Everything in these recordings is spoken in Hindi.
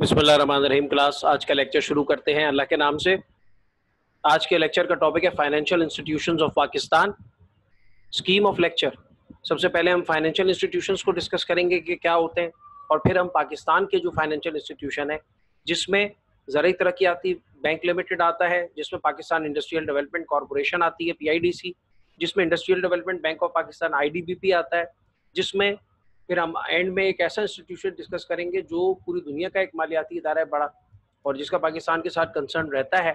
बिस्मिल्लाहिर्रहमानिर्रहीम। क्लास आज का लेक्चर शुरू करते हैं अल्लाह के नाम से। आज के लेक्चर का टॉपिक है financial institutions of Pakistan. Scheme of lecture. सबसे पहले हम फाइनेंशियल इंस्टीट्यूशंस को डिस्कस करेंगे कि क्या होते हैं, और फिर हम पाकिस्तान के जो फाइनेंशियल इंस्टीट्यूशन है जिसमें ज़राई तरक्याती बैंक लिमिटेड आता है, जिसमें पाकिस्तान इंडस्ट्रियल डेवलपमेंट कॉरपोरेशन आती है PIDC, जिसमें industrial development bank of Pakistan IDBP आता है, जिसमें फिर हम एंड में एक ऐसा इंस्टीट्यूशन डिस्कस करेंगे जो पूरी दुनिया का एक मालियाती इदारा है बड़ा, और जिसका पाकिस्तान के साथ कंसर्न रहता है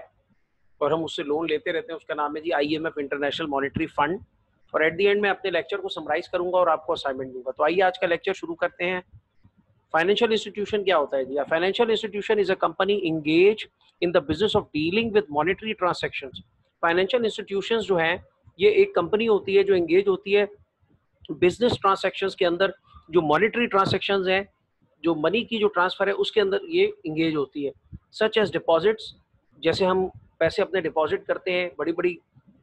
और हम उससे लोन लेते रहते हैं। उसका नाम है जी IMF, इंटरनेशनल मॉनेटरी फंड। और एट द एंड में अपने लेक्चर को समराइज करूंगा और आपको असाइनमेंट दूंगा। तो आइए आज का लेक्चर शुरू करते हैं। फाइनेंशियल इंस्टीट्यूशन क्या होता है जी? Financial institution is a company engage in the business of dealing with monetary transactions. Financial institutions जो हैं ये एक कंपनी होती है जो इंगेज होती है बिजनेस ट्रांसैक्शंस के अंदर, जो मॉनेटरी ट्रांसैक्शंस हैं, जो मनी की जो ट्रांसफर है उसके अंदर ये इंगेज होती है। सच एज डिपॉजिट्स, जैसे हम पैसे अपने डिपॉजिट करते हैं, बड़ी बड़ी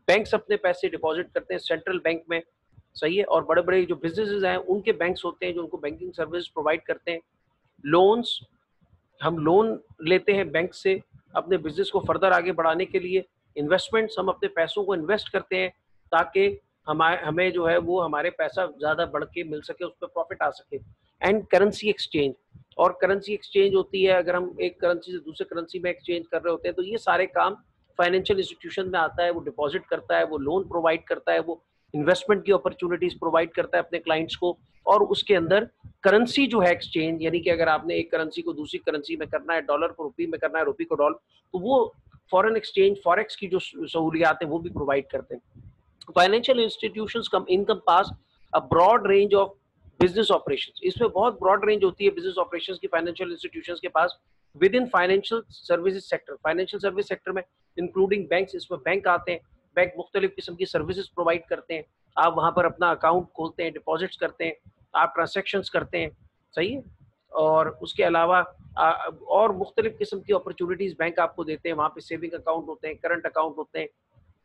बैंक्स अपने पैसे डिपॉजिट करते हैं सेंट्रल बैंक में, सही है, और बड़े बड़े जो बिजनेसेस हैं उनके बैंक्स होते हैं जो उनको बैंकिंग सर्विस प्रोवाइड करते हैं। लोन्स, हम लोन लेते हैं बैंक से अपने बिजनेस को फर्दर आगे बढ़ाने के लिए। इन्वेस्टमेंट्स, हम अपने पैसों को इन्वेस्ट करते हैं ताकि हमें जो है वो हमारे पैसा ज़्यादा बढ़ के मिल सके, उस पर प्रॉफिट आ सके। एंड करेंसी एक्सचेंज, और करेंसी एक्सचेंज होती है अगर हम एक करेंसी से दूसरे करेंसी में एक्सचेंज कर रहे होते हैं, तो ये सारे काम फाइनेंशियल इंस्टीट्यूशन में आता है। वो डिपॉजिट करता है, वो लोन प्रोवाइड करता है, वो इन्वेस्टमेंट की अपॉर्चुनिटीज प्रोवाइड करता है अपने क्लाइंट्स को, और उसके अंदर करेंसी जो है एक्सचेंज, यानी कि अगर आपने एक करेंसी को दूसरी करेंसी में करना है, डॉलर को रुपये में करना है, रुपये को डॉलर, तो वो फॉरेन एक्सचेंज, फॉरेक्स की जो सहूलियात है वो भी प्रोवाइड करते हैं। Financial institutions encompass a broad range of business operations. इसमें बहुत ब्रॉड रेंज होती है बिजनेस ऑपरेशंस की फाइनेंशियल इंस्टीट्यूशंस के पास within financial services sector. Financial service sector में इंक्लूडिंग बैंक्स, इसमें बैंक आते हैं। बैंक मुख्तलिफ किस्म की सर्विसेज प्रोवाइड करते हैं। आप वहाँ पर अपना अकाउंट खोलते हैं, डिपॉजिट्स करते हैं, आप ट्रांजेक्शन्स करते हैं, सही है। और उसके अलावा और मुख्तलिफ किस्म की अपॉर्चुनिटीज़ बैंक आपको देते हैं। वहाँ पे सेविंग अकाउंट होते हैं, करंट अकाउंट होते हैं।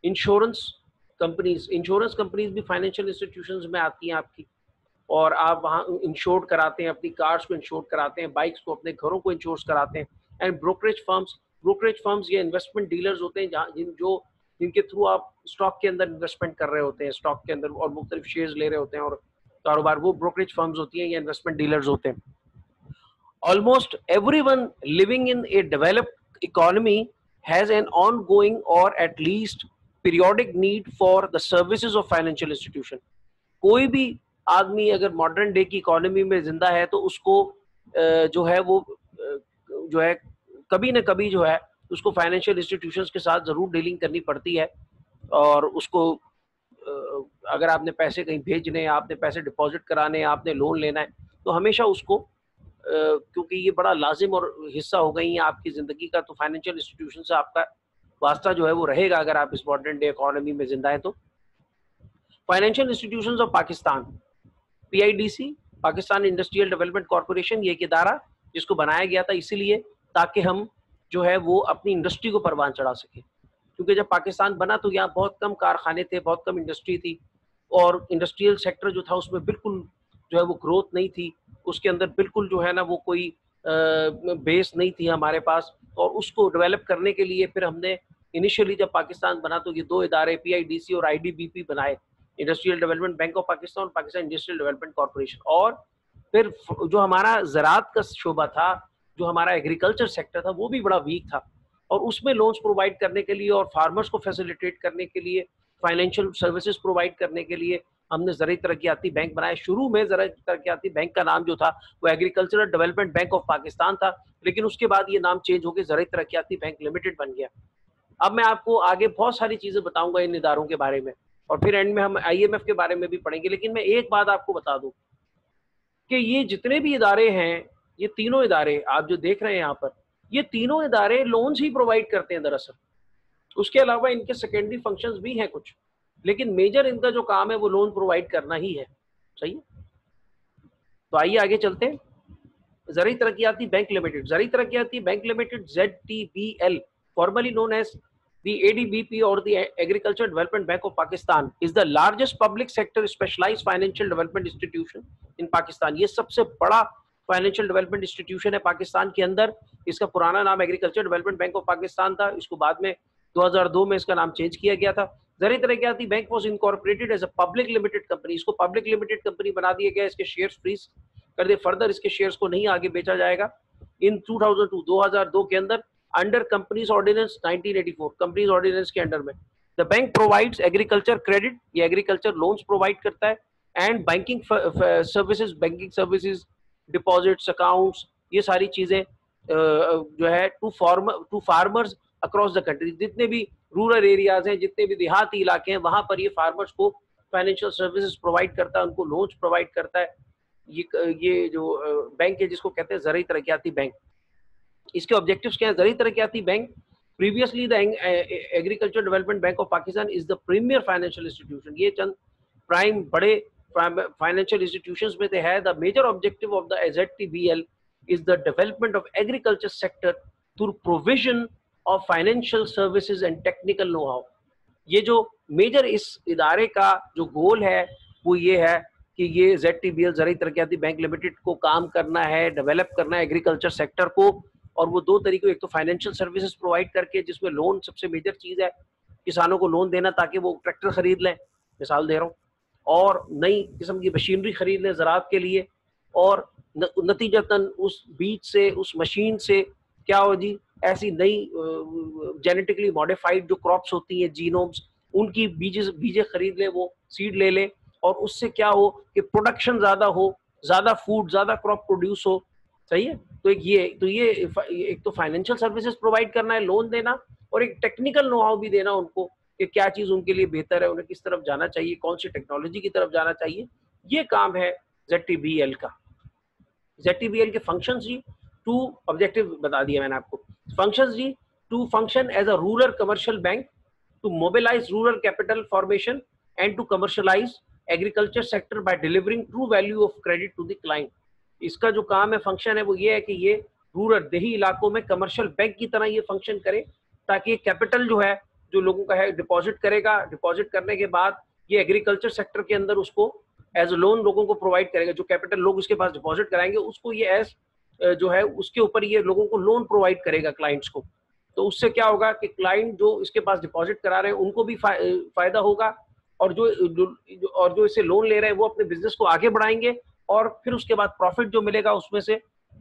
इंश्योरेंस कंपनीज भी फाइनेंशियल इंस्टीट्यूशंस में आती हैं आपकी, और आप वहाँ इंश्योर्ड कराते हैं, अपनी कार्स को इंश्योर्ड कराते हैं, बाइक्स को, अपने घरों को इंश्योर कराते हैं। एंड ब्रोकरेज फर्म्स ये इन्वेस्टमेंट डीलर्स होते हैं जिनके थ्रू आप स्टॉक के अंदर इन्वेस्टमेंट कर रहे होते हैं, स्टॉक के अंदर, और मुख्तलिफ शेयर्स ले रहे होते हैं और कारोबार, वो ब्रोकरेज फर्म्स होती हैं या इन्वेस्टमेंट डीलर्स होते हैं। Almost everyone living in a developed economy has an ongoing or at least periodic need for the services of financial institution. कोई भी आदमी अगर मॉडर्न डे की इकोनॉमी में जिंदा है तो उसको जो है वो जो है कभी ना कभी जो है उसको फाइनेंशियल इंस्टीट्यूशंस के साथ ज़रूर डीलिंग करनी पड़ती है। और उसको अगर आपने पैसे कहीं भेजने, आपने पैसे डिपॉजिट कराने, आपने लोन लेना है, तो हमेशा उसको क्योंकि ये बड़ा लाजिम और हिस्सा हो गई है आपकी ज़िंदगी का, तो फाइनेंशियल इंस्टीट्यूशन से आपका वास्ता जो है वो रहेगा अगर आप इस मॉडर्न डे इकोनॉमी में जिंदा है तो। Financial institutions of Pakistan, PIDC, Pakistan industrial development corporation, ये एक इदारा जिसको बनाया गया था इसीलिए ताकि हम जो है वो अपनी इंडस्ट्री को परवान चढ़ा सके। क्योंकि जब पाकिस्तान बना तो यहाँ बहुत कम कारखाने थे, बहुत कम इंडस्ट्री थी, और इंडस्ट्रियल सेक्टर जो था उसमें बिल्कुल जो है वो ग्रोथ नहीं थी, उसके अंदर बिल्कुल जो है ना वो कोई बेस नहीं थी हमारे पास। और उसको डेवलप करने के लिए फिर हमने इनिशियली जब पाकिस्तान बना तो ये दो इदारे PIDC और IDBP बनाए, industrial development bank of Pakistan और पाकिस्तान इंडस्ट्रियल डेवलपमेंट कॉरपोरेशन। और फिर जो हमारा ज़राअत का शोबा था, जो हमारा एग्रीकल्चर सेक्टर था, वो भी बड़ा वीक था, और उसमें लोन्स प्रोवाइड करने के लिए और फार्मर्स को फैसिलिटेट करने के लिए, फाइनेंशियल सर्विसेज प्रोवाइड करने के लिए हमने ज़राई तरक्याती बैंक बनाया। शुरू में ज़राई तरक्याती बैंक का नाम जो था वो agricultural development bank of Pakistan था, लेकिन उसके बाद ये नाम चेंज होकर ज़राई तरक्याती बैंक लिमिटेड बन गया। अब मैं आपको आगे बहुत सारी चीज़ें बताऊंगा इन इदारों के बारे में, और फिर एंड में हम IMF के बारे में भी पढ़ेंगे। लेकिन मैं एक बात आपको बता दूं कि ये जितने भी इदारे हैं, ये तीनों इदारे आप जो देख रहे हैं यहाँ पर, ये तीनों इदारे लोन्स ही प्रोवाइड करते हैं दरअसल। उसके अलावा इनके सेकेंडरी फंक्शंस भी हैं कुछ, लेकिन मेजर इनका जो काम है वो लोन प्रोवाइड करना ही है, सही है। तो आइए आगे चलते हैं। Zarai Taraqiati bank limited, Zarai Taraqiati bank limited ZTBL, formerly known as the ADBP or the Agriculture Development Bank of Pakistan, is the largest public sector specialized financial development institution in Pakistan. ये सबसे बड़ा फाइनेंशियल डेवलपमेंट इंस्टीट्यूशन है पाकिस्तान के अंदर। इसका पुराना नाम agriculture development bank of Pakistan था, इसको बाद में 2002 में इसका नाम चेंज किया गया था। Zarai Taraqiati bank was incorporated as a public limited company, इसको पब्लिक लिमिटेड कंपनी बना दिया गया, इसके शेयर्स फ्रीज कर दिए, फर्दर इसके शेयर्स को नहीं आगे बेचा जाएगा। इन 2002 के अंदर under companies ordinance 1984, companies ordinance के अंडर में the bank provides agriculture credit, ये एग्रीकल्चर लोन्स प्रोवाइड करता है, and banking services, deposits, accounts, ये सारी चीजें जो है to farmers across the country. जितने भी रूरल एरियाज हैं, जितने भी देहाती इलाके हैं, वहां पर ये फार्मर्स को फाइनेंशियल सर्विसेज प्रोवाइड करता है, उनको लोन्स प्रोवाइड करता है। ये जो बैंक है जिसको कहते हैं ज़र-ए तरक्याती बैंक, इसके ऑब्जेक्टिव्स क्या है? Zarai Taraqiati bank previously the agriculture development bank of Pakistan is the premier financial institution, ये चंद प्राइम बड़े फाइनेंशियल इंस्टीट्यूशंस में से है। The major objective of the ZTBL is the development of agriculture sector through provision of financial services and technical know-how। ये जो मेजर इस इदारे का जो गोल है वो ये है कि ये ZTBL ज़र-ए तरक्याती बैंक लिमिटेड को काम करना है, डेवलप करना है एग्रीकल्चर सेक्टर को, और वो दो तरीकों, एक तो फाइनेंशियल सर्विसेज प्रोवाइड करके, जिसमें लोन सबसे मेजर चीज़ है, किसानों को लोन देना ताकि वो ट्रैक्टर खरीद लें, मिसाल दे रहा हूँ, और नई किस्म की मशीनरी खरीद लें ज़राअत के लिए, और नतीजतन उस बीज से, उस मशीन से क्या हो जी, ऐसी नई जेनेटिकली मॉडिफाइड जो क्रॉप्स होती हैं, जीनोम्स, उनकी बीजें खरीद ले, वो सीड ले ले, और उससे क्या हो कि प्रोडक्शन ज़्यादा हो, ज़्यादा फूड, ज़्यादा क्रॉप प्रोड्यूस हो। सही है? तो ये एक तो फाइनेंशियल सर्विसेज प्रोवाइड करना है, लोन देना, और एक टेक्निकल नो हाउ भी देना उनको कि क्या चीज़ उनके लिए बेहतर है, उन्हें किस तरफ जाना चाहिए, कौन सी टेक्नोलॉजी की तरफ जाना चाहिए। ये काम है ZTBL का। ZTBL के फंक्शंस जी, टू ऑब्जेक्टिव बता दिया मैंने आपको। फंक्शंस जी, to function as a rural commercial bank, to mobilise rural capital formation and to commercialise agriculture sector by delivering true value of credit to the client. इसका जो काम है, फंक्शन है, वो ये है कि ये रूरल देही इलाकों में कमर्शियल बैंक की तरह ये फंक्शन करे, ताकि कैपिटल जो है, जो लोगों का है, डिपॉजिट करेगा, डिपॉजिट करने के बाद ये एग्रीकल्चर सेक्टर के अंदर उसको एज लोन लोगों को प्रोवाइड करेगा। जो कैपिटल लोग उसके पास डिपॉजिट कराएंगे, उसको ये एज जो है उसके ऊपर ये लोगों को लोन प्रोवाइड करेगा क्लाइंट्स को। तो उससे क्या होगा कि क्लाइंट जो इसके पास डिपॉजिट करा रहे हैं उनको भी फायदा होगा, और जो इसे लोन ले रहे हैं वो अपने बिजनेस को आगे बढ़ाएंगे, और फिर उसके बाद प्रॉफिट जो मिलेगा उसमें से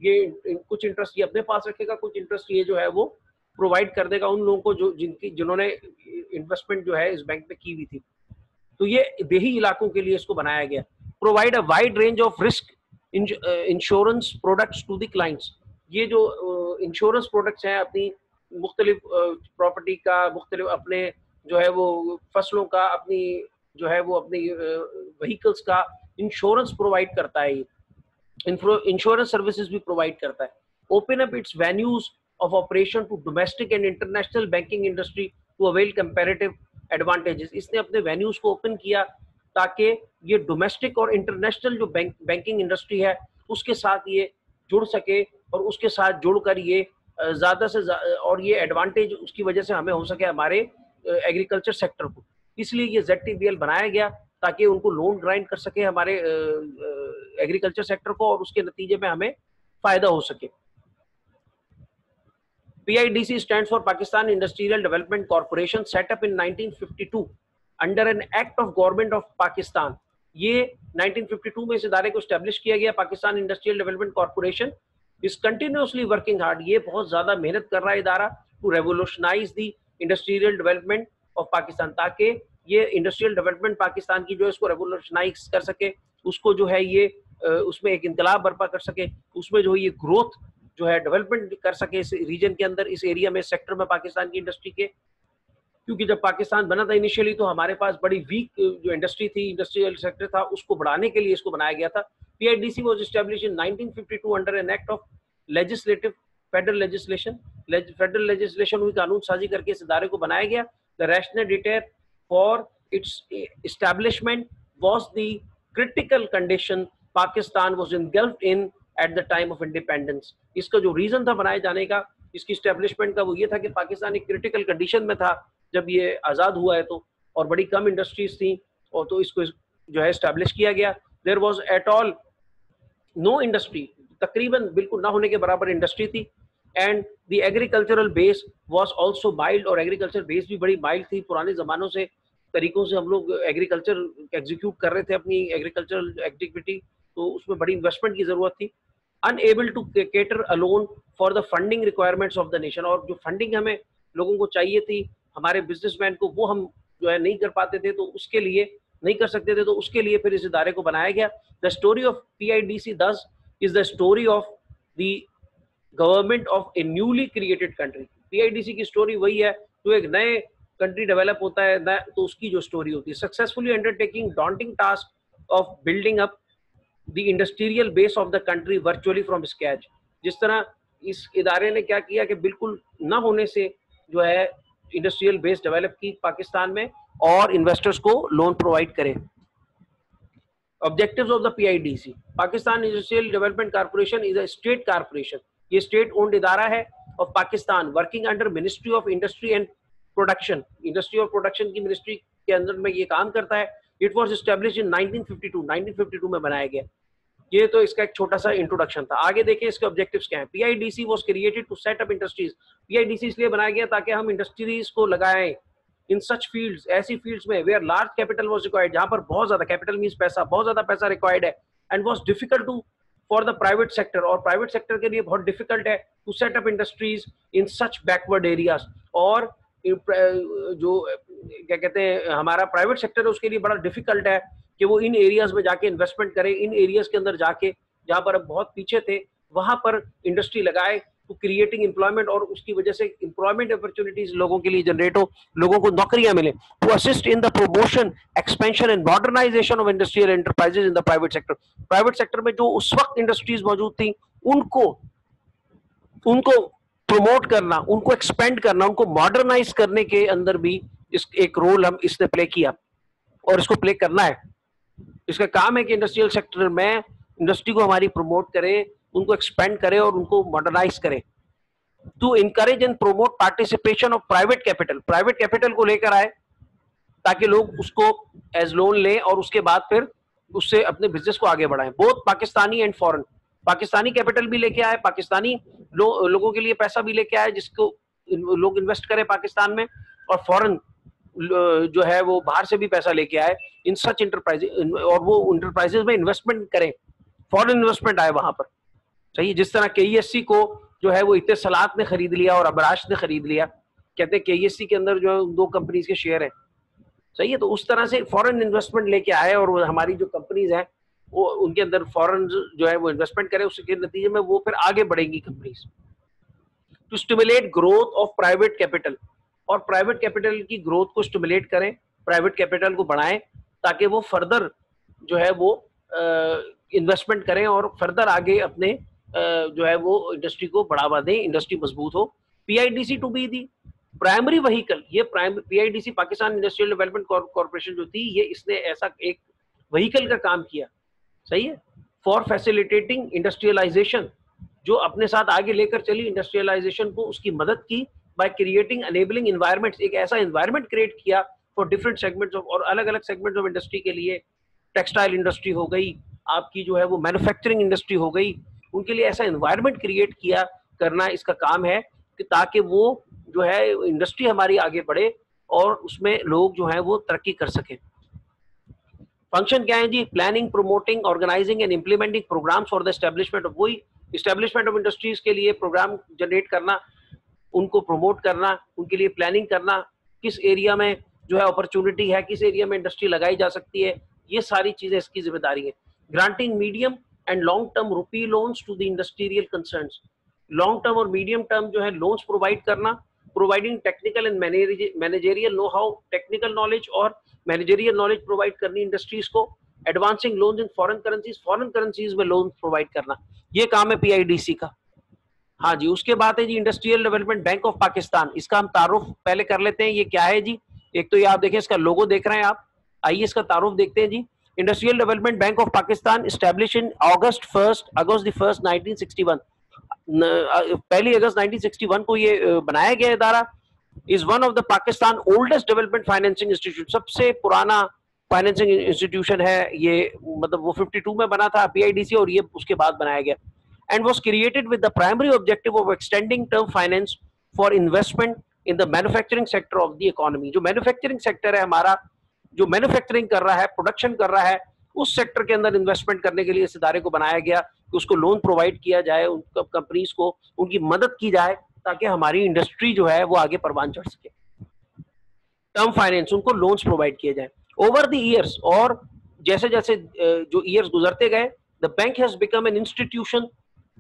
ये कुछ इंटरेस्ट ये अपने पास रखेगा, कुछ इंटरेस्ट ये जो है वो प्रोवाइड कर देगा उन लोगों को जिन्होंने इन्वेस्टमेंट जो है इस बैंक में की हुई थी। तो ये देही इलाकों के लिए इसको बनाया गया। Provide a wide range of risk insurance products to the clients. ये जो इंश्योरेंस प्रोडक्ट्स हैं, अपनी मुख्तलिफ प्रॉपर्टी का, मुख्तलिफ अपने जो है वो फसलों का, अपनी जो है वो अपनी व्हीकल्स का इंश्योरेंस प्रोवाइड करता है। इंश्योरेंस सर्विसेज भी प्रोवाइड करता है। Open up its venues of operation to domestic and international banking industry to avail comparative advantages. इसने अपने वेन्यूज को ओपन किया ताकि ये डोमेस्टिक और इंटरनेशनल जो बैंकिंग इंडस्ट्री है उसके साथ ये जुड़ सके, और उसके साथ जुड़कर ये ज़्यादा से और ये एडवांटेज उसकी वजह से हमें हो सके हमारे एग्रीकल्चर सेक्टर को। इसलिए ये ZTBL बनाया गया ताकि उनको लोन ग्रांट कर सके हमारे एग्रीकल्चर सेक्टर को, और उसके नतीजे में हमें फ़ायदा हो सके। PIDC stands for Pakistan Industrial Development Corporation, set up in 1952 under an act of government of Pakistan। ये 1952 में इस इदारे को स्टैब्लिश किया गया। Pakistan industrial development Corporation is continuously working hard, ये बहुत ज्यादा मेहनत कर रहा है इदारा, to revolutionise the industrial development of Pakistan, ताकि ये इंडस्ट्रियल डेवलपमेंट पाकिस्तान की जो है इसको रेवोल्यूशनाइज कर सके, उसको जो है ये उसमें एक इनकलाब बर्पा कर सके, उसमें जो ये ग्रोथ जो है डेवलपमेंट कर सके इस रीजन के अंदर, इस एरिया में, सेक्टर में पाकिस्तान की इंडस्ट्री के। क्योंकि जब पाकिस्तान बना था इनिशियली तो हमारे पास बड़ी वीक जो इंडस्ट्री थी, इंडस्ट्रियल सेक्टर था, उसको बढ़ाने के लिए इसको बनाया गया था। PIDC was established in 1952 under an act of legislative federal legislation। Federal legislation हुई, कानून साजी करके इस इदारे को बनाया गया। The rational deter for its establishment was the critical condition Pakistan was engulfed in at the time of independence। इसका जो रीजन था बनाए जाने का, इसकी एस्टेब्लिशमेंट का, वो ये था कि पाकिस्तान एक क्रिटिकल कंडीशन में था जब ये आज़ाद हुआ है, तो और बड़ी कम इंडस्ट्रीज थी, और तो इसको जो है एस्टेब्लिश किया गया। There was at all no industry, तकरीबन बिल्कुल ना होने के बराबर इंडस्ट्री थी। And the agricultural base was also mild, और एग्रीकल्चर बेस भी बड़ी माइल्ड थी। पुराने ज़मानों से तरीकों से हम लोग एग्रीकल्चर एग्जीक्यूट कर रहे थे अपनी एग्रीकल्चरल एक्टिविटी, तो उसमें बड़ी इन्वेस्टमेंट की ज़रूरत थी। Unable to cater alone for the funding requirements of the nation, और जो फंडिंग हमें लोगों को चाहिए थी, हमारे बिजनेसमैन को, वो हम जो है नहीं कर पाते थे, तो उसके लिए नहीं कर सकते थे, तो उसके लिए फिर इस इदारे को बनाया गया। द स्टोरी ऑफ PIDC दस is the story of the government of A newly created country. PIDC की स्टोरी वही है, जो एक नए कंट्री डेवलप होता है तो उसकी जो स्टोरी होती है, successfully undertaking daunting task of building up the industrial base of the country virtually from scratch. जिस तरह इस इदारे ने क्या किया कि बिल्कुल न होने से जो है इंडस्ट्रियल बेस डेवलप की पाकिस्तान में, और इन्वेस्टर्स को लोन प्रोवाइड करें। Objectives of the PIDC, Pakistan industrial development Corporation is a state corporation, ये स्टेट ओन्ड इदारा है of Pakistan, working under ministry of industry and production. Industry और प्रोडक्शन की मिनिस्ट्री के अंदर में ये काम करता है। इट वॉज एस्टेब्लिश इन 1952 में बनाया गया। ये तो इसका एक छोटा सा इंट्रोडक्शन था। आगे देखिए इसके ऑब्जेक्टिव्स क्या हैं। PIDC was created to set up industries. PIDC इसलिए बनाया गया ताकि हम इंडस्ट्रीज को लगाएं इन सच फील्ड्स, ऐसी फील्ड्स में where large capital was required, जहां पर बहुत ज्यादा कैपिटल मींस पैसा, बहुत ज्यादा पैसा रिक्वायर्ड है, and was difficult to for the private sector, और प्राइवेट सेक्टर के लिए बहुत डिफिकल्ट है to set up industries in such backward areas. और जो क्या कहते हैं हमारा प्राइवेट सेक्टर है, उसके लिए बड़ा डिफिकल्ट है कि वो इन एरियाज में जाके इन्वेस्टमेंट करे, इन एरियाज के अंदर जाके जहां पर अब बहुत पीछे थे वहां पर इंडस्ट्री लगाए, टू क्रिएटिंग एम्प्लॉयमेंट, और उसकी वजह से एम्प्लॉयमेंट अपॉर्चुनिटीज लोगों के लिए जनरेट हो, लोगों को नौकरियां मिले। To assist in the promotion, expansion and modernisation of industrial enterprises in the private sector. Private sector में जो उस वक्त इंडस्ट्रीज मौजूद थी, उनको प्रमोट करना, उनको एक्सपेंड करना, उनको मॉडर्नाइज करने के अंदर भी इस एक रोल हम इसने प्ले किया, और इसको प्ले करना है। इसका काम है कि इंडस्ट्रियल सेक्टर में इंडस्ट्री को हमारी प्रमोट करें, उनको एक्सपेंड करें और उनको मॉडर्नाइज करें। To encourage and promote participation of private capital, private capital को लेकर आए ताकि लोग उसको एज लोन लें और उसके बाद फिर उससे अपने बिजनेस को आगे बढ़ाएं। Both Pakistani and foreign, Pakistani capital भी लेके आए, पाकिस्तानी लोगों के लिए पैसा भी लेके आए जिसको लोग इन्वेस्ट करें पाकिस्तान में, और फॉरेन जो है वो बाहर से भी पैसा लेके आए इन सच इंटरप्राइजेज, और वो इंटरप्राइजेज में इन्वेस्टमेंट करें, फॉरेन इन्वेस्टमेंट आए वहां पर। सही, जिस तरह KESC को जो है वो इत्तेसालात ने खरीद लिया और अबराश ने खरीद लिया, कहते हैं KESC के अंदर जो है 2 कंपनीज के शेयर हैं। सही है, तो उस तरह से फॉरेन इन्वेस्टमेंट लेके आए और हमारी जो कंपनीज हैं वो उनके अंदर फॉरेन जो है वो इन्वेस्टमेंट करे, उसके नतीजे में वो फिर आगे बढ़ेंगी companies. To stimulate growth of private capital, और प्राइवेट कैपिटल की ग्रोथ को स्टिमुलेट करें, प्राइवेट कैपिटल को बढ़ाएं ताकि वो फर्दर जो है वो इन्वेस्टमेंट करें और फर्दर आगे अपने जो है वो इंडस्ट्री को बढ़ावा दें, इंडस्ट्री मजबूत हो। PIDC to be the primary vehicle, ये PIDC Pakistan industrial development corporation जो थी, ये इसने ऐसा एक व्हीकल का काम किया, सही है, फॉर फैसिलिटेटिंग इंडस्ट्रियलाइजेशन, जो अपने साथ आगे लेकर चली इंडस्ट्रियलाइजेशन को, उसकी मदद की बाय क्रिएटिंग एनेबलिंग एनवायरनमेंट्स, एक ऐसा एनवायरनमेंट क्रिएट किया फॉर डिफरेंट सेगमेंट्स ऑफ, और अलग अलग सेगमेंट्स ऑफ इंडस्ट्री के लिए, टेक्सटाइल इंडस्ट्री हो गई, आपकी जो है वो मैन्युफैक्चरिंग इंडस्ट्री हो गई, उनके लिए ऐसा एनवायरनमेंट क्रिएट किया करना इसका काम है कि ताकि वो जो है इंडस्ट्री हमारी आगे बढ़े और उसमें लोग जो है वो तरक्की कर सके। फंक्शन क्या है जी? Planning, promoting, organizing and implementing programs for the establishment of, वही एस्टेब्लिशमेंट ऑफ इंडस्ट्रीज के लिए प्रोग्राम जनरेट करना, उनको प्रमोट करना, उनके लिए प्लानिंग करना, किस एरिया में जो है अपॉर्चुनिटी है, किस एरिया में इंडस्ट्री लगाई जा सकती है, ये सारी चीजें इसकी जिम्मेदारी है। Granting medium and long term rupee loans to the industrial concerns, long term और मीडियम टर्म जो है लोन्स प्रोवाइड करना, providing technical and managerial know how, technical knowledge और मैनेजरियल नॉलेज प्रोवाइड करनी इंडस्ट्रीज को, advancing loans in foreign currencies में लोन प्रोवाइड करना, ये काम है PIDC का। हाँ जी, उसके बाद है जी industrial development bank of Pakistan, इसका हम तारुफ पहले कर लेते हैं, ये क्या है जी? एक तो ये आप देखें, इसका लोगो देख रहे हैं आप, आइए इसका तारुफ देखते हैं जी। Industrial development bank of Pakistan establish in August 1 1961, 1 अगस्त 1961 को ये बनाया गया इदारा। Is one of the Pakistan oldest development financing institute, सबसे पुराना फाइनेंसिंग इंस्टीट्यूशन है ये, मतलब वो 52 में बना था PIDC और ये उसके बाद बनाया गया। and was created with the primary objective of extending term finance for investment in the manufacturing sector of the economy. जो मैन्युफैक्चरिंग सेक्टर है हमारा, जो मैन्युफैक्चरिंग कर रहा है, प्रोडक्शन कर रहा है, उस सेक्टर के अंदर इन्वेस्टमेंट करने के लिए इस इदारे को बनाया गया कि उसको लोन प्रोवाइड किया जाए, उन कंपनीज को उनकी मदद की जाए ताकि हमारी इंडस्ट्री जो है वो आगे परवान चढ़ सके। टर्म फाइनेंस, उनको लोन्स प्रोवाइड किए जाए ओवर द ईयर्स, और जैसे जैसे जो ईयर्स गुजरते गए, the bank has become an institution,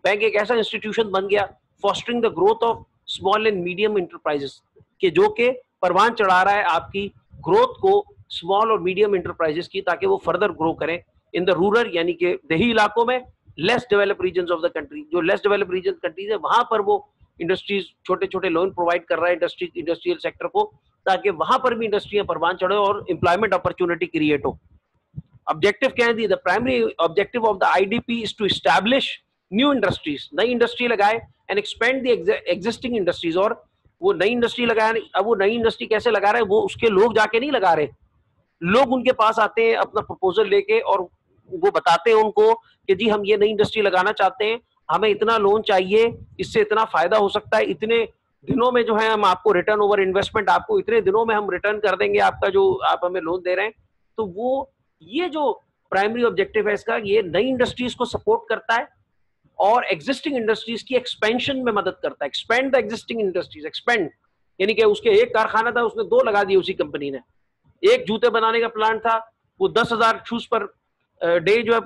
bank एक ऐसा इंस्टीट्यूशन बन गया fostering the growth of small and medium enterprises, के जो के परवान चढ़ा रहा है आपकी ग्रोथ को स्मॉल और मीडियम इंटरप्राइजेस की, ताकि वो फर्दर ग्रो करें इन द रूरल, यानी कि देही इलाकों में, less develop region of the country, जो लेस डेवलप रीजन कंट्रीज है वहां पर वो इंडस्ट्रीज छोटे छोटे लोन प्रोवाइड कर रहा है इंडस्ट्रियल सेक्टर को, ताकि वहां पर भी इंडस्ट्रियां परवान चढ़े और एम्प्लॉयमेंट अपॉर्चुनिटी क्रिएट हो। ऑब्जेक्टिव क्या है? The primary objective of the IDP is to establish new industries, नई इंडस्ट्री लगाए and expand the existing industries, और वो नई इंडस्ट्री लगाए। अब वो नई इंडस्ट्री कैसे लगा रहे हैं? वो उसके लोग जाके नहीं लगा रहे, लोग उनके पास आते हैं अपना प्रपोजल लेके और वो बताते हैं उनको कि जी हम ये नई इंडस्ट्री लगाना चाहते हैं, हमें इतना लोन चाहिए, इससे इतना फायदा हो सकता है, इतने दिनों में जो है हम आपको रिटर्न ओवर इन्वेस्टमेंट, आपको इतने दिनों में हम रिटर्न कर देंगे आपका जो आप हमें लोन दे रहे हैं। तो वो ये जो प्राइमरी ऑब्जेक्टिव है इसका, ये नई इंडस्ट्रीज को सपोर्ट करता है और एग्जिस्टिंग इंडस्ट्रीज की एक्सपेंशन में मदद करता है। Expand the existing industries, expand यानी कि उसके एक कारखाना था उसने दो लगा दिए उसी कंपनी ने, एक जूते बनाने का प्लांट था वो 10,000 शूज पर डे जो है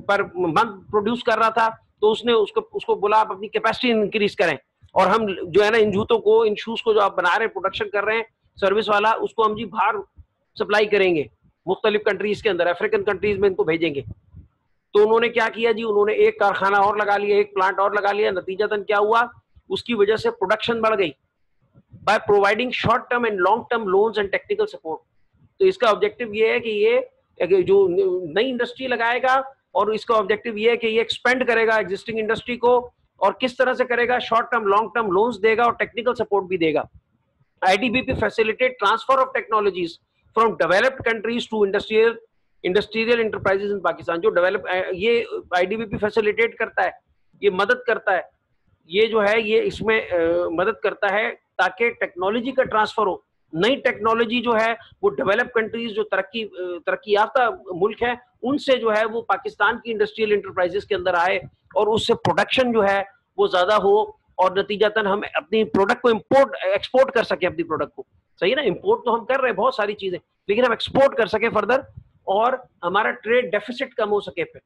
पर मंथ प्रोड्यूस कर रहा था, तो उसने उसको बोला आप अपनी कैपेसिटी इंक्रीज करें और हम जो है ना इन जूतों को, इन शूज को जो आप बना रहे हैं, प्रोडक्शन कर रहे हैं सर्विस वाला, उसको हम जी बाहर सप्लाई करेंगे मुख्तलिफ कंट्रीज के अंदर, अफ्रीकन कंट्रीज में इनको भेजेंगे। तो उन्होंने क्या किया जी, उन्होंने एक कारखाना और लगा लिया, एक प्लांट और लगा लिया। नतीजतन क्या हुआ, उसकी वजह से प्रोडक्शन बढ़ गई by providing short term and long term loans and technical support. तो इसका ऑब्जेक्टिव ये है कि ये जो नई इंडस्ट्री लगाएगा और इसका ऑब्जेक्टिव ये है कि ये एक्सपेंड करेगा एग्जिस्टिंग इंडस्ट्री को, और किस तरह से करेगा, short term long term loans देगा और टेक्निकल सपोर्ट भी देगा। IDBP facilitate transfer of technologies from developed countries to industrial enterprises in Pakistan. जो डेवलप ये आईडीबीपी फैसिलिटेट करता है, ये मदद करता है, ये जो है ये इसमें मदद करता है ताकि टेक्नोलॉजी का ट्रांसफर हो। नई टेक्नोलॉजी जो है वो डेवलप कंट्रीज जो तरक्की याफ्ता मुल्क है उनसे जो है वो पाकिस्तान की इंडस्ट्रियल इंटरप्राइजेस के अंदर आए और उससे प्रोडक्शन जो है वो ज्यादा हो और नतीजतन हम अपनी प्रोडक्ट को एक्सपोर्ट कर सके अपनी प्रोडक्ट को। सही ना, इंपोर्ट तो हम कर रहे हैं बहुत सारी चीजें, लेकिन हम एक्सपोर्ट कर सके फर्दर और हमारा ट्रेड डेफिसिट कम हो सके फिर।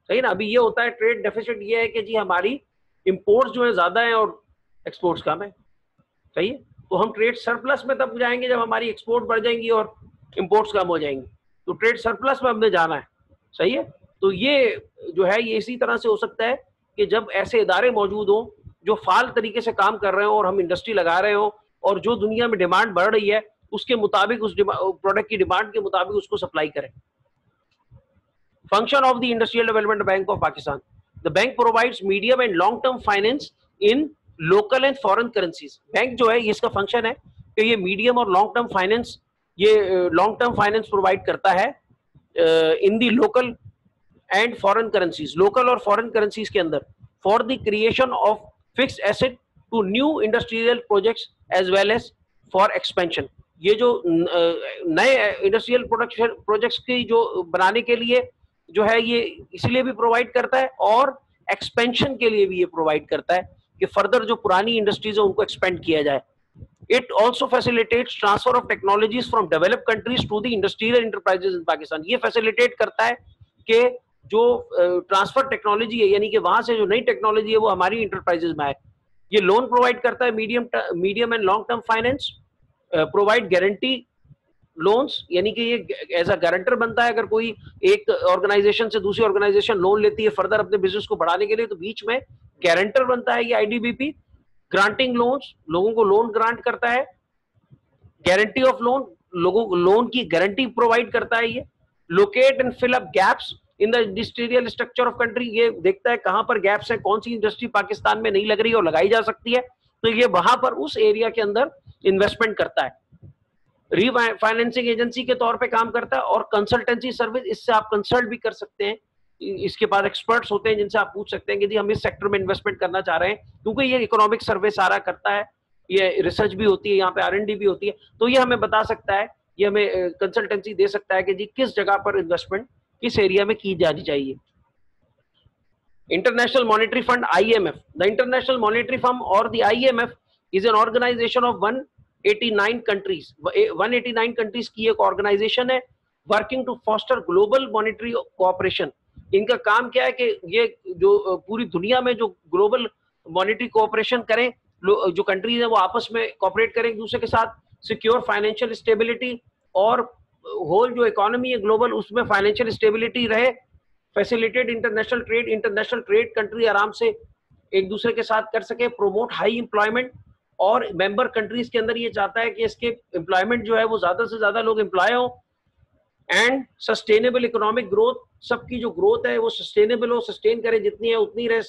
सही ना, अभी ये होता है ट्रेड डेफिसिट ये है कि जी हमारी इंपोर्ट्स जो है ज्यादा है और एक्सपोर्ट्स कम है। सही है, तो हम ट्रेड सरप्लस में तब जाएंगे जब हमारी एक्सपोर्ट बढ़ जाएंगी और इंपोर्ट्स कम हो जाएंगी, तो ट्रेड सरप्लस में हमने जाना है। सही है, तो ये जो है ये इसी तरह से हो सकता है कि जब ऐसे इदारे मौजूद हों जो फाल तरीके से काम कर रहे हो और हम इंडस्ट्री लगा रहे हो और जो दुनिया में डिमांड बढ़ रही है उसके मुताबिक उस प्रोडक्ट की डिमांड के मुताबिक उसको सप्लाई करें। Function of the industrial development bank of Pakistan, the bank provides medium and long term finance in local and foreign currencies. Bank जो है इसका फंक्शन है कि ये मीडियम और लॉन्ग टर्म फाइनेंस, ये लॉन्ग टर्म फाइनेंस प्रोवाइड करता है in the local and foreign currencies, local और फॉरेन करेंसीज के अंदर, for the creation of fixed asset to new industrial projects as well as for expansion. ये जो नए इंडस्ट्रियल प्रोजेक्ट्स की जो बनाने के लिए जो है ये इसलिए भी प्रोवाइड करता है और एक्सपेंशन के लिए भी ये प्रोवाइड करता है कि फर्दर जो पुरानी इंडस्ट्रीज है उनको एक्सपेंड किया जाए। It also facilitates transfer of technologies from developed countries to the industrial enterprises in Pakistan. ये फैसिलिटेट करता है कि जो ट्रांसफर टेक्नोलॉजी है यानी कि वहां से जो नई टेक्नोलॉजी है वो हमारी इंटरप्राइजेज में आए। ये लोन प्रोवाइड करता है medium and long term finance, provide guarantee loans यानी कि ये एज अ गारंटर बनता है। अगर कोई एक ऑर्गेनाइजेशन से दूसरी ऑर्गेनाइजेशन लोन लेती है फर्दर अपने बिजनेस को बढ़ाने के लिए, तो बीच में गारंटर बनता है ये आईडीबीपी। ग्रांटिंग लोन्स, लोगों को लोन ग्रांट करता है। गारंटी ऑफ लोन, लोगों को लोन की गारंटी प्रोवाइड करता है ये। Locate and fill up gaps in the industrial structure of country, ये देखता है कहां पर गैप्स है, कौन सी इंडस्ट्री पाकिस्तान में नहीं लग रही और लगाई जा सकती है, तो ये वहां पर उस एरिया के अंदर इन्वेस्टमेंट करता है। रीफाइनेंसिंग एजेंसी के तौर पे काम करता है और कंसल्टेंसी सर्विस, इससे आप कंसल्ट भी कर सकते हैं इसके पास एक्सपर्ट्स होते हैं जिनसे आप पूछ सकते हैं कि जी हम इस सेक्टर में इन्वेस्टमेंट करना चाह रहे हैं, क्योंकि ये इकोनॉमिक सर्वे सारा करता है, ये रिसर्च भी होती है, यहाँ पे R&D भी होती है, तो ये हमें बता सकता है, ये हमें कंसल्टेंसी दे सकता है कि जी किस जगह पर इन्वेस्टमेंट किस एरिया में की जानी चाहिए। International Monetary Fund, IMF. The International Monetary Fund or the IMF is an organization of 189 countries. 189 countries की एक organization है, working to foster global monetary cooperation. इनका काम क्या है कि ये जो पूरी दुनिया में जो global monetary cooperation करें, जो कंट्रीज है वो आपस में कॉपरेट करें एक दूसरे के साथ, सिक्योर फाइनेंशियल स्टेबिलिटी, और होल जो इकोनॉमी है ग्लोबल उसमें फाइनेंशियल स्टेबिलिटी रहे, फैसिलिटेट इंटरनेशनल ट्रेड कंट्री आराम से एक दूसरे के साथ कर सके, प्रोमोट हाई एम्प्लॉयमेंट, और मेंबर कंट्रीज के अंदर ये चाहता है कि इसके एम्प्लॉयमेंट जो है वो ज्यादा से ज्यादा लोग एम्प्लॉय हो, एंड सस्टेनेबल इकोनॉमिक ग्रोथ, सबकी जो ग्रोथ है वो सस्टेनेबल हो, सस्टेन करे, जितनी है उतनी रहे,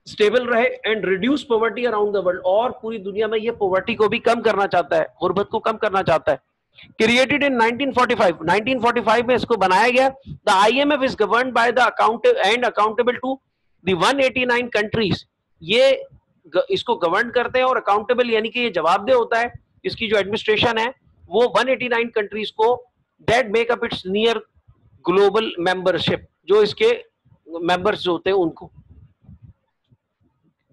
स्टेबल रहे, and reduce poverty around the world, और पूरी दुनिया में ये पॉवर्टी को भी कम करना चाहता है, गुर्बत को कम करना चाहता है। Created in 1945, 1945 में इसको बनाया गया। The IMF is governed by the accountable to the 189 countries. ये इसको गवर्न करते हैं और अकाउंटेबल यानी कि ये जवाबदेह होता है, इसकी जो एडमिनिस्ट्रेशन है वो 189 कंट्रीज को, that make up its near global membership, जो इसके मेंबर्स होते हैं उनको।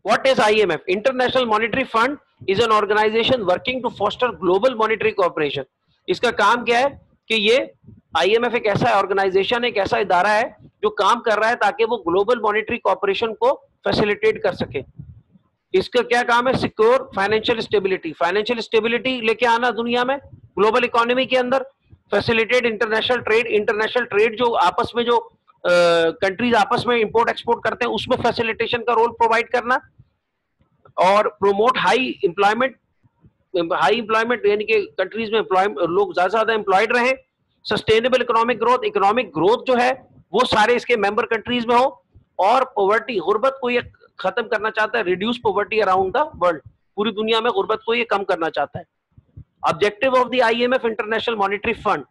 What is IMF? International Monetary Fund is an organization working to foster global monetary cooperation. इसका काम क्या है कि ये IMF एक ऐसा ऑर्गेनाइजेशन, एक ऐसा इदारा है जो काम कर रहा है ताकि वो ग्लोबल मॉनेटरी कॉपरेशन को फैसिलिटेट कर सके। इसका क्या काम है? Secure financial stability, financial stability लेके आना दुनिया में, ग्लोबल इकोनॉमी के अंदर, फैसिलिटेट इंटरनेशनल ट्रेड जो आपस में जो कंट्रीज आपस में इंपोर्ट एक्सपोर्ट करते हैं उसमें फैसिलिटेशन का रोल प्रोवाइड करना, और प्रोमोट हाई एम्प्लॉयमेंट यानी कि कंट्रीज में लोग ज्यादा से ज्यादा एम्प्लॉयड रहे, सस्टेनेबल इकोनॉमिक ग्रोथ जो है वो सारे इसके मेंबर कंट्रीज में हो, और पॉवर्टी गुर्बत को ये खत्म करना चाहता है, reduce poverty around the world, पूरी दुनिया में गुर्बत को ये कम करना चाहता है। Objective of the IMF international monetary fund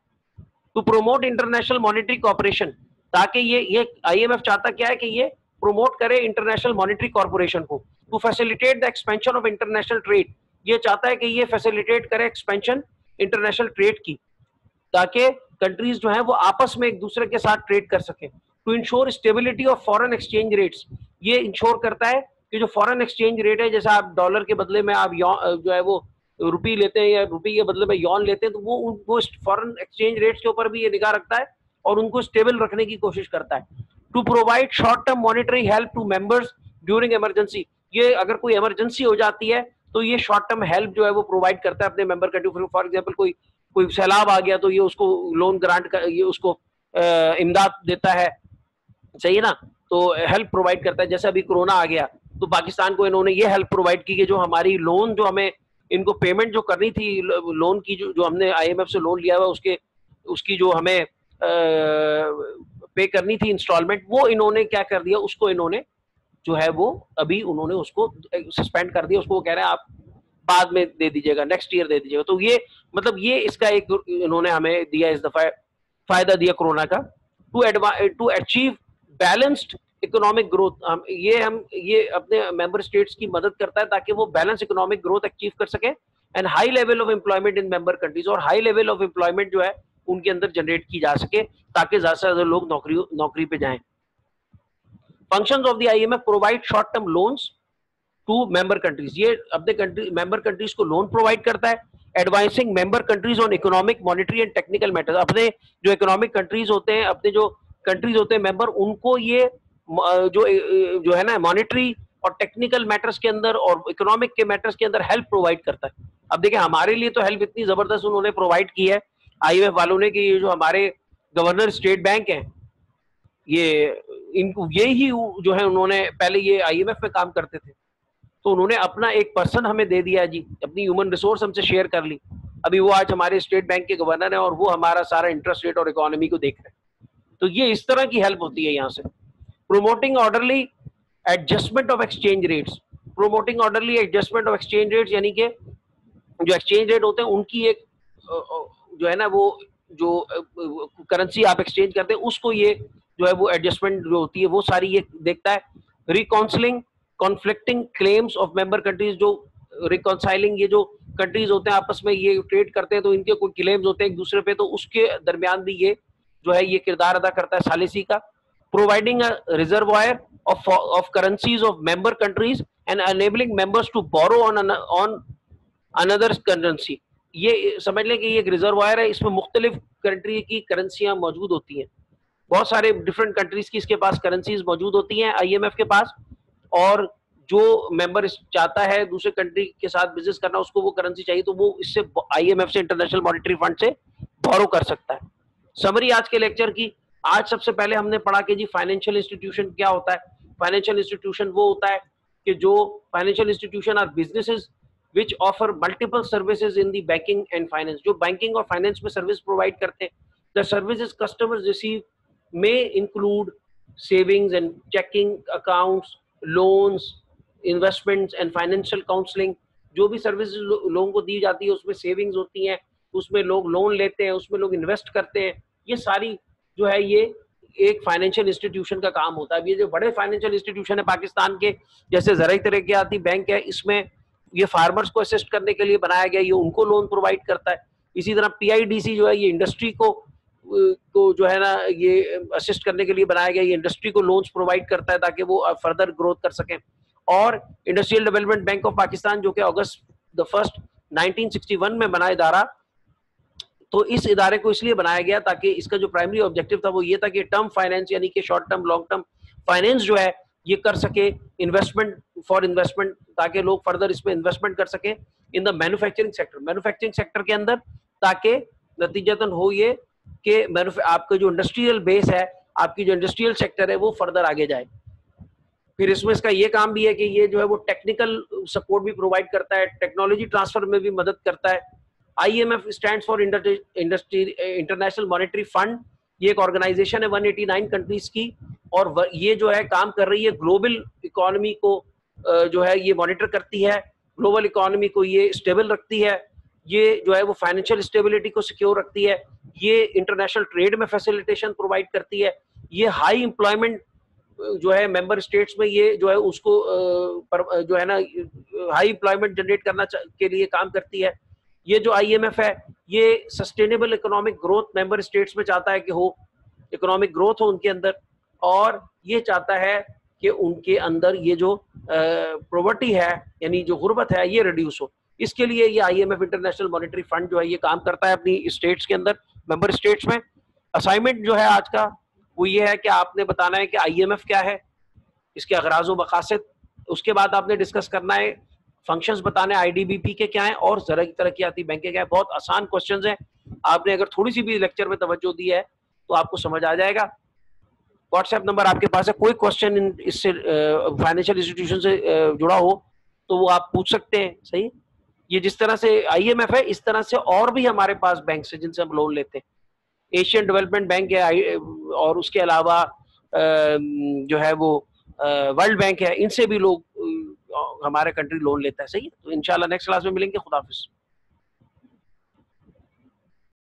to promote international monetary corporation, ताकि ये IMF चाहता क्या है कि ये प्रोमोट करे इंटरनेशनल मॉनेटरी कॉर्पोरेशन को, to facilitate the expansion of international trade, ये चाहता है कि ये फैसिलिटेट करे एक्सपेंशन इंटरनेशनल ट्रेड की, ताकि कंट्रीज जो है वो आपस में एक दूसरे के साथ ट्रेड कर सके। To ensure stability of foreign exchange rates, ये इंश्योर करता है कि जो फॉरेन एक्सचेंज रेट है, जैसे आप डॉलर के बदले में आप जो है वो रुपी लेते हैं या रुपी के बदले में यॉन लेते हैं, तो वो फॉरेन एक्सचेंज रेट्स के ऊपर भी ये निगाह रखता है और उनको स्टेबल रखने की कोशिश करता है। To provide short term monetary help to members during emergency, ये अगर कोई इमरजेंसी हो जाती है तो ये शॉर्ट टर्म हेल्प जो है वो प्रोवाइड करता है अपने मेंबर कंट्री। फॉर एग्जांपल कोई सैलाब आ गया तो ये उसको लोन ग्रांट कर, ये उसको इमदाद देता है, सही है ना, तो हेल्प प्रोवाइड करता है। जैसे अभी कोरोना आ गया तो पाकिस्तान को इन्होंने ये हेल्प प्रोवाइड की कि जो हमारी लोन जो हमें इनको पेमेंट जो करनी थी लोन की, जो हमने IMF से लोन लिया हुआ उसकी जो हमें पे करनी थी इंस्टॉलमेंट, वो इन्होंने क्या कर दिया, उसको इन्होंने जो है वो अभी उन्होंने उसको सस्पेंड कर दिया, उसको कह रहे हैं आप बाद में दे दीजिएगा, नेक्स्ट ईयर दे दीजिएगा। तो ये मतलब ये इसका एक इन्होंने हमें दिया इस दफा फायदा दिया कोरोना का। To achieve balanced economic growth, ये अपने मेंबर स्टेट्स की मदद करता है ताकि वो बैलेंस इकोनॉमिक ग्रोथ अचीव कर सके, and high level of employment in member countries, और हाई लेवल ऑफ एम्प्लॉयमेंट जो है उनके अंदर जनरेट की जा सके ताकि ज्यादा से ज्यादा लोग नौकरी पे जाएं। Functions of the IMF provide short term loans to member countries, ये अपने मेंबर कंट्रीज को लोन प्रोवाइड करता है। Advising member countries on economic, monetary and technical matters, अपने जो इकोनॉमिक कंट्रीज होते हैं, अपने जो कंट्रीज होते हैं मेंबर, उनको ये जो है ना मॉनेटरी और टेक्निकल मैटर्स के अंदर और इकोनॉमिक के मैटर्स के अंदर हेल्प प्रोवाइड करता है। अब देखिए हमारे लिए तो हेल्प इतनी जबरदस्त उन्होंने प्रोवाइड की है IMF वालों ने कि ये जो हमारे गवर्नर स्टेट बैंक हैं, ये इनको ये ही जो है उन्होंने पहले ये IMF में काम करते थे, तो उन्होंने अपना एक पर्सन हमें दे दिया जी, अपनी ह्यूमन रिसोर्स हमसे शेयर कर ली। अभी वो आज हमारे स्टेट बैंक के गवर्नर हैं और वो हमारा सारा इंटरेस्ट रेट और इकोनॉमी को देख रहे हैं। तो ये इस तरह की हेल्प होती है यहाँ से। Promoting orderly adjustment of exchange rates, promoting orderly adjustment of exchange rates यानी कि जो एक्सचेंज रेट होते हैं उनकी एक जो है ना वो जो करेंसी आप एक्सचेंज करते हैं उसको ये जो है वो एडजस्टमेंट जो होती है वो सारी ये देखता है। Reconciling conflicting claims of member countries, जो रिकाउंसाइलिंग, ये जो कंट्रीज होते हैं आपस में ये ट्रेड करते हैं तो इनके कोई क्लेम्स होते हैं एक दूसरे पे, तो उसके दरमियान भी ये जो है ये किरदार अदा करता है सालिसी का। Providing a reservoir of currencies of member countries and enabling members to borrow on another currency। ये समझ लें कि ये एक रिजर्वायर है, इसमें मुख्तलिफ कंट्री की करेंसियां मौजूद होती हैं, बहुत सारे डिफरेंट कंट्रीज की इसके पास करेंसीज मौजूद होती हैं आईएमएफ के पास, और जो मेंबर चाहता है दूसरे कंट्री के साथ बिजनेस करना, उसको वो करेंसी चाहिए तो वो इससे आईएमएफ से, इंटरनेशनल मॉनेटरी फंड से बोरो कर सकता है। समरी आज के लेक्चर की, आज सबसे पहले हमने पढ़ा कि जी फाइनेंशियल इंस्टीट्यूशन क्या होता है। फाइनेंशियल इंस्टीट्यूशन वो होता है कि जो financial institution are businesses which offer multiple services in the banking and finance, जो बैंकिंग और फाइनेंस में सर्विस प्रोवाइड करते हैं। The services customers receive may include savings and checking accounts, loans, investments and financial counseling। जो भी सर्विस लोगों को दी जाती है उसमें सेविंग्स होती हैं, उसमें लोग लोन लेते हैं, उसमें लोग इन्वेस्ट करते हैं, ये सारी जो है ये एक फाइनेंशियल इंस्टीट्यूशन का काम होता है। ये जो बड़े फाइनेंशियल इंस्टीट्यूशन है पाकिस्तान के, जैसे ज़राई तरक्याती बैंक है, इसमें ये फार्मर्स को असिस्ट करने के लिए बनाया गया, ये उनको लोन प्रोवाइड करता है। इसी तरह पीआईडीसी जो है ये इंडस्ट्री को जो है ना ये असिस्ट करने के लिए बनाया गया, ये इंडस्ट्री को लोन्स प्रोवाइड करता है ताकि वो फर्दर ग्रोथ कर सकें। और industrial development bank of Pakistan जो कि अगस्त 1 1961 में बना इदारा, तो इस इदारे को इसलिए बनाया गया ताकि इसका जो प्राइमरी ऑब्जेक्टिव था वो ये था कि टर्म फाइनेंस यानी कि short term long term finance जो है ये कर सके, इन्वेस्टमेंट फॉर इन्वेस्टमेंट, ताकि लोग फर्दर इसमें इन्वेस्टमेंट कर सके in the manufacturing sector, manufacturing sector के अंदर, ताकि नतीजतन हो ये कि आपका जो इंडस्ट्रियल बेस है, आपकी जो इंडस्ट्रियल सेक्टर है वो फर्दर आगे जाए। फिर इसमें इसका ये काम भी है कि ये जो है वो टेक्निकल सपोर्ट भी प्रोवाइड करता है, टेक्नोलॉजी ट्रांसफर में भी मदद करता है। IMF stands for international monetary fund, ये एक ऑर्गेनाइजेशन है 189 कंट्रीज की, और ये जो है काम कर रही है ग्लोबल इकोनॉमी को जो है ये मॉनिटर करती है, ग्लोबल इकोनॉमी को ये स्टेबल रखती है, ये जो है वो फाइनेंशियल स्टेबिलिटी को सिक्योर रखती है, ये इंटरनेशनल ट्रेड में फैसिलिटेशन प्रोवाइड करती है, ये हाई एम्प्लॉयमेंट जो है मेंबर स्टेट्स में ये जो है उसको जो है ना हाई एम्प्लॉयमेंट जनरेट करना के लिए काम करती है। ये जो IMF है ये sustainable economic growth member states में चाहता है कि हो, इकोनॉमिक ग्रोथ हो उनके अंदर, और ये चाहता है कि उनके अंदर ये जो पॉवर्टी है यानी जो गुर्बत है ये रिड्यूस हो। इसके लिए ये IMF इंटरनेशनल मॉनेटरी फंड जो है ये काम करता है अपनी स्टेट्स के अंदर, मेंबर स्टेट्स में। असाइनमेंट जो है आज का वो ये है कि आपने बताना है कि IMF क्या है, इसके अगराज व मकासद, उसके बाद आपने डिस्कस करना है फंक्शंस बताने IDBP के क्या हैं और ज़रा तरक्याती बैंक के क्या है। बहुत आसान क्वेश्चंस हैं, आपने अगर थोड़ी सी भी लेक्चर में तवज्जो दी है तो आपको समझ आ जाएगा। व्हाट्सएप नंबर आपके पास है, कोई क्वेश्चन इससे फाइनेंशियल इंस्टीट्यूशन से जुड़ा हो तो वो आप पूछ सकते हैं। सही, ये जिस तरह से IMF है इस तरह से और भी हमारे पास बैंक है जिनसे हम लोन लेते हैं। एशियन डेवलपमेंट बैंक है, और उसके अलावा जो है वो वर्ल्ड बैंक है, इनसे भी लोग हमारे कंट्री लोन लेता है। सही है, तो इंशाल्लाह नेक्स्ट क्लास में मिलेंगे। खुदा हाफिज।